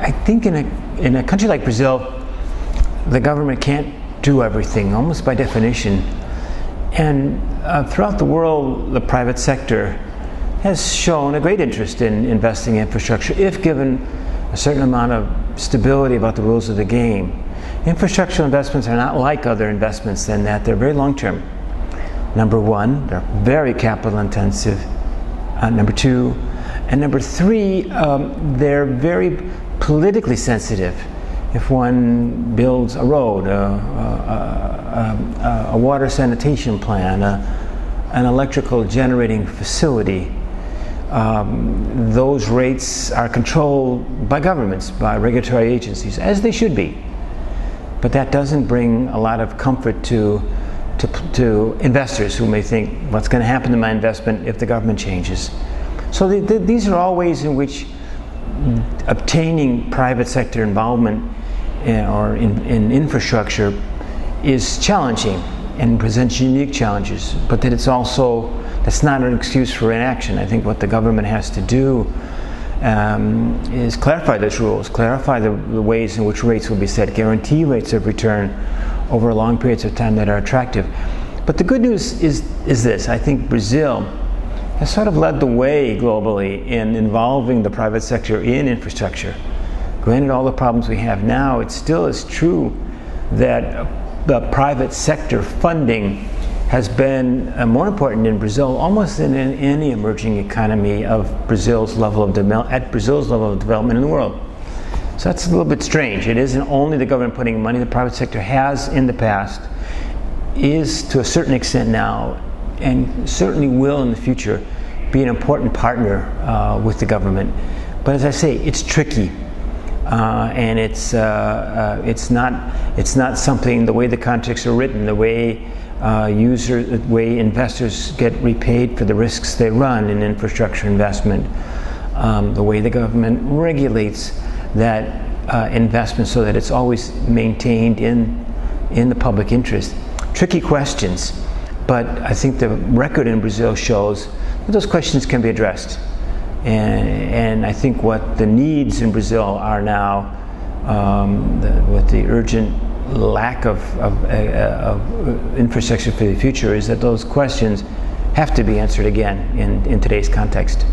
I think in a country like Brazil, the government can't do everything, almost by definition. And throughout the world, the private sector has shown a great interest in investing in infrastructure if given a certain amount of stability about the rules of the game. Infrastructural investments are not like other investments in that they're very long-term. Number one, they're very capital intensive. Number two, and number three, they're very politically sensitive. If one builds a road, a water sanitation plan, an electrical generating facility, those rates are controlled by governments, by regulatory agencies, as they should be. But that doesn't bring a lot of comfort to investors who may think, what's going to happen to my investment if the government changes? So these are all ways in which obtaining private sector involvement or in infrastructure is challenging and presents unique challenges, but that it's also, that's not an excuse for inaction. I think what the government has to do is clarify those rules, clarify the ways in which rates will be set, guarantee rates of return over long periods of time that are attractive. But the good news is this: I think Brazil has sort of led the way globally in involving the private sector in infrastructure. Granted all the problems we have now, it still is true that the private sector funding has been more important in Brazil almost than in any emerging economy of Brazil's level of development in the world. So that's a little bit strange. It isn't only the government putting money. The private sector has in the past, is to a certain extent now, and certainly will in the future, be an important partner with the government. But as I say, it's tricky, and it's not something. The way the contracts are written, the way investors get repaid for the risks they run in infrastructure investment, the way the government regulates that investment so that it's always maintained in the public interest. Tricky questions, but I think the record in Brazil shows that those questions can be addressed. And I think what the needs in Brazil are now, with the urgent lack of infrastructure for the future, is that those questions have to be answered again in today's context.